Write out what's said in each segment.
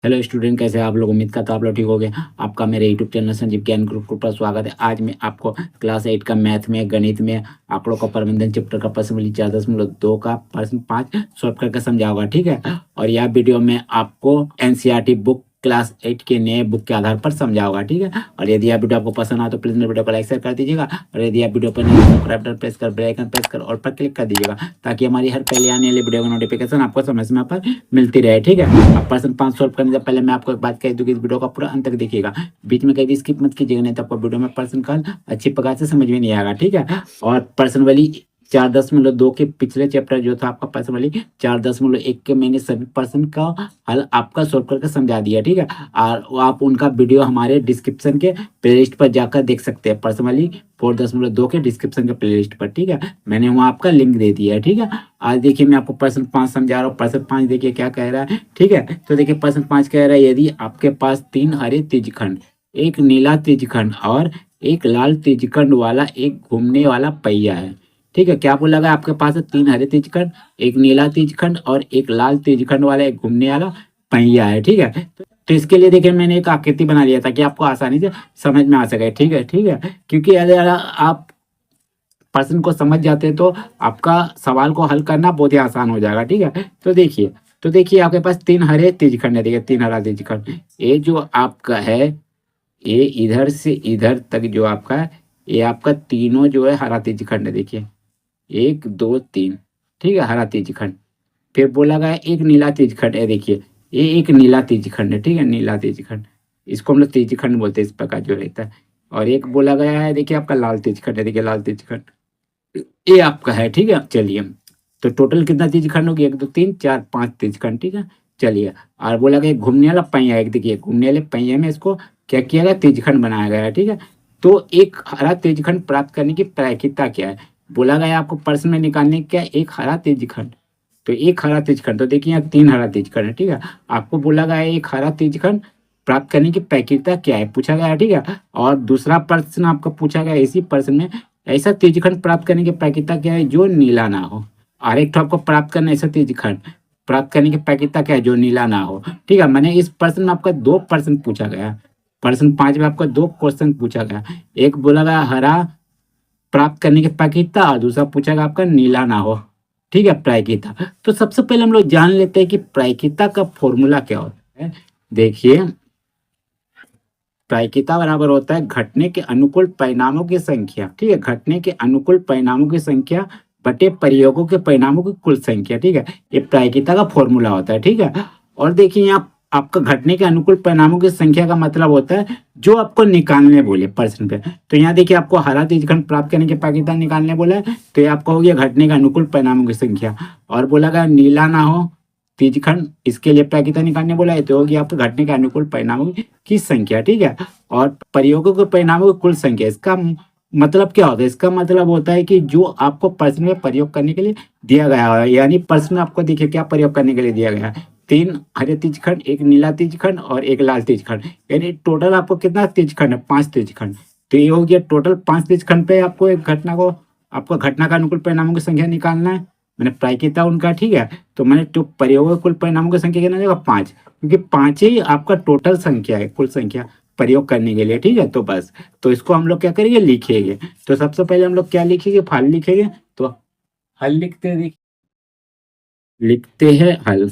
Hello student, कैसे हैं आप लोग। उम्मीद करता हूं आप लोग ठीक होंगे। आपका मेरे यूट्यूब चैनल संजीव ज्ञान गुरुकुल पर स्वागत है। आज मैं आपको क्लास 8 का मैथ में गणित में आंकड़ों का प्रबंधन चैप्टर का प्रश्न नंबर 4.2 का प्रश्न 5 सॉल्व करके समझाऊंगा, ठीक है। और यह वीडियो में आपको एनसीईआरटी बुक क्लास 8 के नए बुक के आधार पर समझाऊंगा, ठीक है। और यदि यह वीडियो आपको पसंद आए तो प्लीज मेरे वीडियो को लाइक शेयर कर दीजिएगा। और यदि आप वीडियो पर नहीं सब्सक्राइब बटन प्रेस कर बेल आइकन प्रेस कर और पर क्लिक कर दीजिएगा, ताकि हमारी हर पहले आने वाली वीडियो का नोटिफिकेशन आपको समय समय पर मिलती रहे, ठीक है। अब प्रश्न 5 सॉल्व करने से पहले मैं आपको एक बात कह दूं कि इस वीडियो का पूरा अंत तक देखिएगा। बीच में कहीं भी स्किप मत कीजिएगा, नहीं तो आपको वीडियो में प्रश्न का अच्छी प्रकार से समझ में नहीं आएगा, ठीक है। और प्रश्न वाली 4.2 के पिछले चैप्टर जो था आपका प्रश्न वाली 4.1 के मैंने सभी प्रश्न का हल आपका सॉल्व करके समझा दिया, ठीक है। और वो आप उनका वीडियो हमारे डिस्क्रिप्शन के प्लेलिस्ट पर जाकर देख सकते हैं। प्रश्न वाली 4.2 के डिस्क्रिप्शन के प्लेलिस्ट पर, ठीक है। मैंने वहाँ आपका लिंक दे दिया है, ठीक है। आज देखिए मैं आपको प्रश्न 5 समझा रहा हूँ। प्रश्न 5 देखिए क्या कह रहा है, ठीक है। तो देखिए प्रश्न 5 कह रहा है, यदि आपके पास 3 हरे त्रिज्यखंड, एक नीला त्रिज्यखंड और एक लाल त्रिज्यखंड वाला एक घूमने वाला पहिया है, ठीक है। क्या बोला गया, आपके पास 3 हरे त्रिज्यखंड, एक नीला त्रिज्यखंड और एक लाल त्रिज्यखंड वाला एक घूमने वाला पहिया है, ठीक है। तो इसके लिए देखिए मैंने एक आकृति बना लिया ताकि आपको आसानी से समझ में आ सके, ठीक है, ठीक है। क्योंकि अगर आप प्रश्न को समझ जाते हैं तो आपका सवाल को हल करना बहुत ही आसान हो जाएगा, ठीक है। तो देखिए आपके पास 3 हरे त्रिज्यखंड है, देखिए 3 हरा त्रिज्यखंड। ये जो आपका है, ये इधर से इधर तक जो आपका है, ये आपका तीनों जो है हरा त्रिज्यखंड है, देखिए 1 2 3, ठीक है, हरा त्रिज्यखंड। फिर बोला गया एक नीला त्रिज्यखंड है, देखिए ये एक नीला त्रिज्यखंड है, ठीक है, नीला त्रिज्यखंड। इसको हम लोग त्रिज्यखंड बोलते हैं, इस प्रकार जो रहता है। और एक बोला गया है, देखिए आपका लाल त्रिज्यखंड है, देखिए लाल त्रिज्यखंड ये आपका है, ठीक है। चलिए, तो टोटल कितना त्रिज्यखंड होगी, 1 2 3 4 5 त्रिज्यखंड, ठीक है। चलिए, और बोला गया घूमने वाला पहिया, एक देखिए घूमने वाले पहिए में इसको क्या किया गया, त्रिज्यखंड बनाया गया है, ठीक है। तो एक हरा त्रिज्यखंड प्राप्त करने की प्रायिकता क्या है, बोला गया आपको प्रश्न में निकालने क्या, एक हरा त्रिज्यखंड। तो एक हरा त्रिज्यखंड, तो देखिए यहाँ 3 हरा त्रिज्यखंड है, ठीक है। आपको बोला गया है एक हरा त्रिज्यखंड प्राप्त करने की प्रायिकता क्या है, पूछा गया है, ठीक है। और दूसरा प्रश्न आपको पूछा गया इसी प्रश्न में, ऐसा त्रिज्यखंड प्राप्त करने की प्रायिकता क्या है जो नीला ना हो। और एक तो आपको प्राप्त करना ऐसा त्रिज्यखंड प्राप्त करने की प्रायिकता क्या है जो नीला ना हो, ठीक है। मैंने इस प्रश्न में आपका 2 प्रश्न पूछा गया। प्रश्न 5 में आपका 2 क्वेश्चन पूछा गया। एक बोला गया हरा प्राप्त करने की प्रायिकता और दूसरा पूछा गया आपका नीला ना हो, ठीक है, प्रायिकता। तो सबसे पहले हम लोग जान लेते हैं कि प्रायिकता का फॉर्मूला क्या होता है। देखिए, प्रायिकता बराबर होता है घटने के अनुकूल परिणामों की संख्या, ठीक है, घटने के अनुकूल परिणामों की संख्या बटे प्रयोगों के परिणामों की कुल संख्या, ठीक है। ये प्रायिकता का फॉर्मूला होता है, ठीक है। और देखिए यहाँ आपका घटने के अनुकूल परिणामों की संख्या का मतलब होता है जो आपको निकालने बोले प्रश्न पे। तो यहाँ देखिए आपको हरा त्रिज्यखंड प्राप्त करने की प्रायिकता निकालने बोला है, तो ये आपको हो गया घटने के अनुकूल परिणामों की संख्या। और बोला गया नीला ना हो त्रिज्यखंड, इसके लिए प्रायिकता निकालने बोला है, तो होगी आपको घटने के अनुकूल परिणामों की संख्या, ठीक है। और प्रयोगों के परिणामों की कुल संख्या, इसका मतलब क्या होता है, इसका मतलब होता है कि जो आपको प्रश्न में प्रयोग करने के लिए दिया गया है, यानी प्रश्न में आपको देखिए क्या प्रयोग करने के लिए दिया गया है, 3 हरे त्रिज्यखंड, एक नीला त्रिज्यखंड और एक लाल त्रिज्यखंड, यानी टोटल आपको कितना त्रिज्यखंड है, 5 त्रिज्यखंड। तो ये हो गया टोटल 5 त्रिज्यखंड पे आपको एक घटना को, आपको घटना का अनुकूल परिणामों की संख्या निकालना है। मैंने प्रायिकता उनका, ठीक है। तो मैंने तो प्रयोगों कुल परिणामों की संख्या कितना देगा, 5, क्योंकि 5 ही आपका टोटल संख्या है, कुल संख्या प्रयोग करने के लिए, ठीक है। तो बस, तो इसको हम लोग क्या करेंगे, लिखेंगे। तो सबसे पहले हम लोग क्या लिखेंगे, फल लिखेंगे। तो हल लिखते हैं, लिखते हैं हल,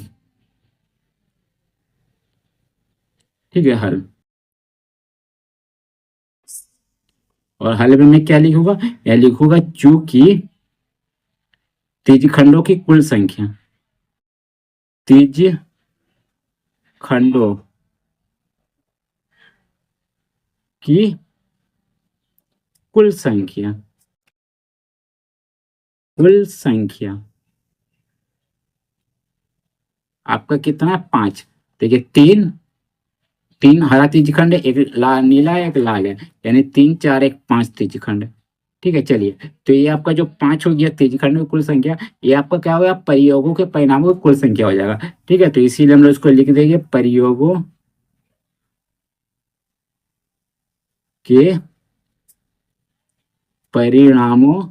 ठीक है, हल। और हल में मैं क्या लिखूंगा, या लिखूंगा चूंकि त्रिज्यखंडों की कुल संख्या, त्रिज्यखंडों की कुल संख्या, कुल संख्या आपका कितना है, 5। देखिए 3, 3 हरा त्रिज्यखंड है, एक नीला है, एक लाल है, यानी 3 4 1 5 त्रिज्यखंड है, ठीक है। चलिए, तो ये आपका जो 5 हो गया त्रिज्यखंड की कुल संख्या, ये आपका क्या होगा, प्रयोगों के परिणामों की कुल संख्या हो जाएगा, ठीक है। तो इसीलिए हम लोग इसको लिख देंगे प्रयोगों के परिणामों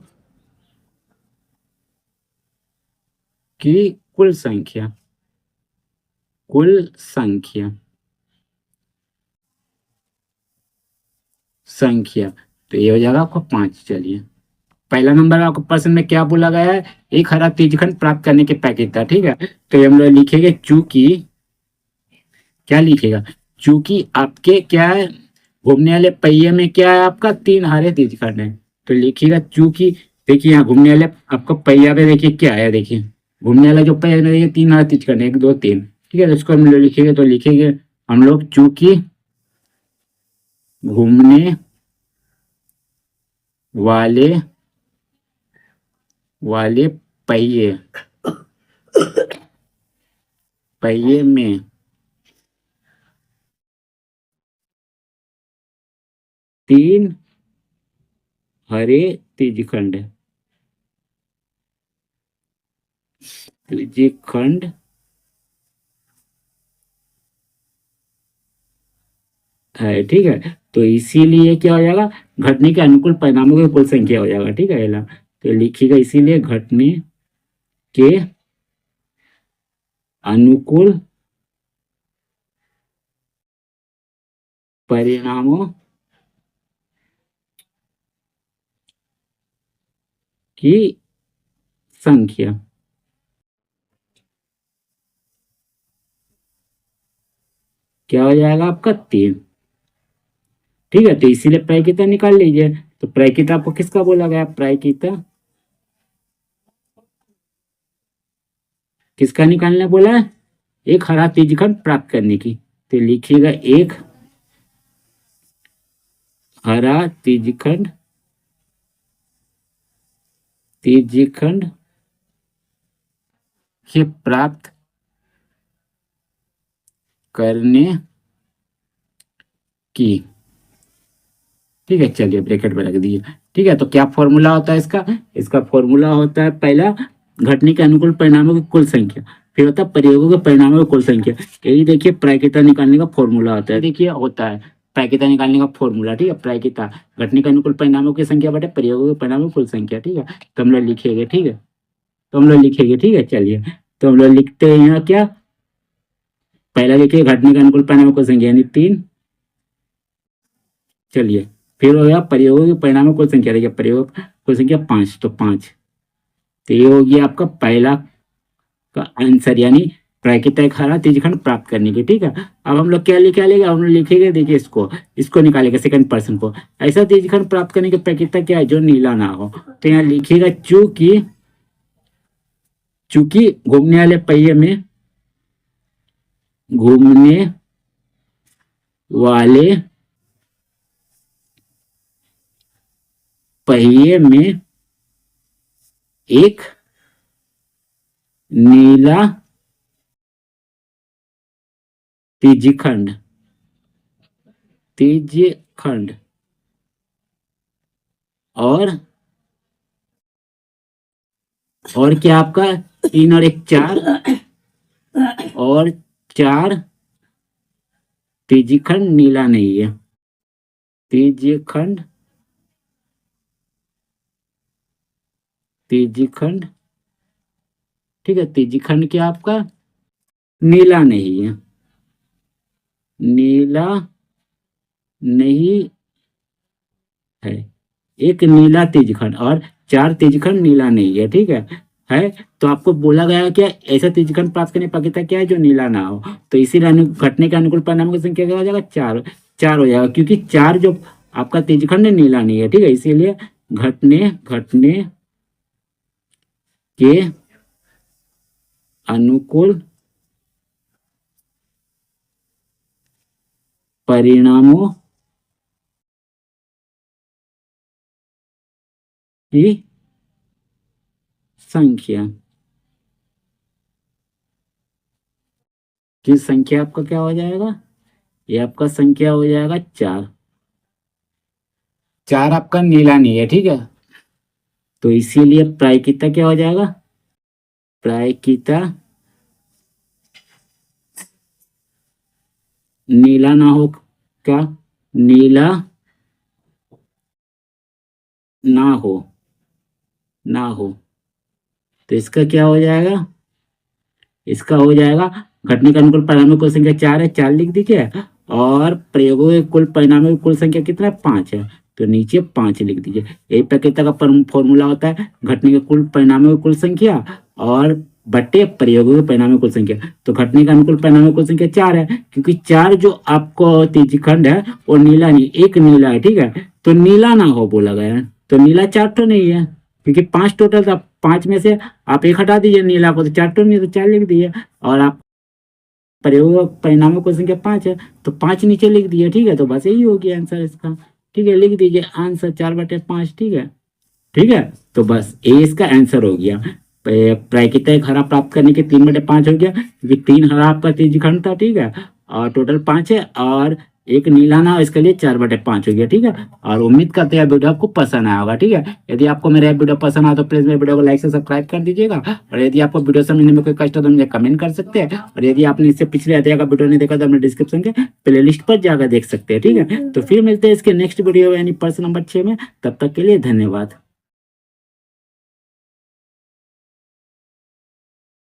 की कुल संख्या, कुल संख्या, संख्या। तो ये हो जाएगा आपको 5। चलिए, पहला नंबर आपको प्रश्न में क्या बोला गया है, एक हरा त्रिज्यखंड प्राप्त करने के पैकेट था, ठीक है। तो ये हम लोग लिखेंगे चूंकि, क्या लिखेगा, चूंकि आपके क्या है, घूमने वाले पहिए में क्या है, आपका 3 हरे त्रिज्यखंड है। तो लिखिएगा चूंकि, देखिए यहाँ घूमने वाले आपका पहिया पे देखिए क्या है, देखिए घूमने वाला जो पहिया में देखिए 3 हरे त्रिज्यखंड है, 1 2 3, ठीक है। तो इसको हम लोग लिखेंगे, तो लिखेंगे हम लोग चूंकि घूमने वाले वाले पहिए पहिए में 3 हरे त्रिज्यखंड त्रिज्यखंड है, ठीक है। तो इसीलिए क्या हो जाएगा, घटने के अनुकूल परिणामों की कुल संख्या हो जाएगा, ठीक है। तो लिखिएगा इसीलिए घटने के अनुकूल परिणामों की संख्या, क्या हो जाएगा आपका 3, ठीक है। तो इसीलिए प्रायिकता निकाल लीजिए। तो प्रायिकता आपको किसका बोला गया, प्रायिकता किसका निकालने बोला है, एक हरा त्रिज्यखंड प्राप्त करने की। तो लिखिएगा एक हरा त्रिज्यखंड त्रिज्यखंड के प्राप्त करने की, ठीक है। चलिए ब्रैकेट में रख दिए, ठीक है। तो क्या फॉर्मूला होता है इसका, इसका फॉर्मूला होता है पहला घटने के अनुकूल परिणामों की कुल संख्या, फिर होता है प्रयोगों के परिणामों की कुल संख्या। यही देखिए प्रायिकता निकालने का फॉर्मूला होता है, देखिए होता है प्रायिकता निकालने का फॉर्मूला, ठीक है। प्रायिकता घटने के अनुकूल परिणामों की संख्या बटे प्रयोगों के परिणामों की कुल संख्या, ठीक है। तो हम लोग लिखेंगे, ठीक है। तो हम लोग लिखेंगे, ठीक है। चलिए, तो हम लोग लिखते हैं यहाँ क्या, पहला देखिए घटने के अनुकूल परिणामों की कुल संख्या यानी 3। चलिए, फिर हो गया प्रयोगों के परिणामों की कुल संख्या, देखिए प्रयोग कुल संख्या 5, तो 5। तो ये हो गया आपका पहला का आंसर, यानी प्रायिकता एक हरा त्रिज्यखंड प्राप्त करने की, ठीक है। अब हम लोग क्या निकालेंगे, हम लोग लिखेंगे, देखिए इसको इसको निकालेंगे सेकंड पर्सन को, ऐसा त्रिज्यखंड प्राप्त करने की प्रायिकता क्या है, जो नीला ना हो। तो यहाँ लिखिएगा चूंकि, चूंकि घूमने वाले पहिए में, घूमने वाले पहिए में एक नीला त्रिज्यखंड त्रिज्यखंड और क्या आपका 3 और 1 4, और 4 त्रिज्यखंड नीला नहीं है, त्रिज्यखंड त्रिज्यखंड, ठीक है। त्रिज्यखंड क्या आपका नीला नहीं है, नीला नहीं है, एक नीला त्रिज्यखंड और 4 त्रिज्यखंड नीला नहीं है, ठीक है। तो आपको बोला गया है क्या, ऐसा त्रिज्यखंड प्राप्त करने की प्रक्रिया क्या है जो नीला ना हो। तो इसीलिए घटने के अनुकूल परिणामों की संख्या क्या हो जाएगा, 4 4 हो जाएगा, क्योंकि 4 जो आपका त्रिज्यखंड है नीला नहीं है, ठीक है। इसीलिए घटने घटने के अनुकूल परिणामों की संख्या, की संख्या आपका क्या हो जाएगा, ये आपका संख्या हो जाएगा 4, 4 आपका नीला नहीं है, ठीक है। तो इसीलिए प्रायिकता क्या हो जाएगा, प्रायिकता नीला ना हो, क्या नीला ना हो, ना हो। तो इसका क्या हो जाएगा, इसका हो जाएगा घटने के अनुकूल परिणामों की संख्या 4 है, 4 लिख दीजिए, और प्रयोगों के कुल परिणामों की कुल संख्या कितना है 5 है, तो नीचे 5 लिख दीजिए। यही प्रकृति का फॉर्मूला होता है, घटने के कुल परिणामों की कुल संख्या और बट्टे प्रयोगों के परिणामों की कुल संख्या। तो घटने का अनुकूल परिणामों की कुल संख्या 4 है, क्योंकि 4 जो आपको तीजीखंड है वो नीला नहीं, एक नीला है, ठीक है, तो नीला ना हो बोला गया है, तो नीला 4 तो नहीं है, क्योंकि 5 टोटल था, 5 में से आप एक हटा दीजिए नीला को, तो 4 तो नहीं, तो 4 लिख दीजिए। और आप प्रयोग परिणामों की संख्या 5 है, तो 5 नीचे लिख दिए, ठीक है, तो बस यही हो गया आंसर इसका। ठीक है, लिख दीजिए आंसर 4/5, ठीक है, ठीक है, तो बस ये इसका आंसर हो गया। प्राकृतिक हरा प्राप्त करने के 3/5 हो गया, क्योंकि 3 हरा आपका त्रिज्यखंड था, ठीक है, और टोटल 5 है, और एक नीला ना, इसके लिए 4/5 हो गया, ठीक है। और उम्मीद करते हैं वीडियो आपको पसंद आया होगा, ठीक है। यदि आपको मेरा वीडियो पसंद आया तो प्लीज मेरे वीडियो को लाइक से सब्सक्राइब कर दीजिएगा, और यदि आपको वीडियो समझने में कोई कष्ट हो तो मुझे कमेंट कर सकते हैं, और यदि आपने इससे पिछले अध्याय का वीडियो नहीं देखा तो अपने डिस्क्रिप्शन के प्लेलिस्ट पर जाकर देख सकते हैं, ठीक है। तो फिर मिलते हैं इसके नेक्स्ट वीडियो यानी प्रश्न नंबर 6 में, तब तक के लिए धन्यवाद।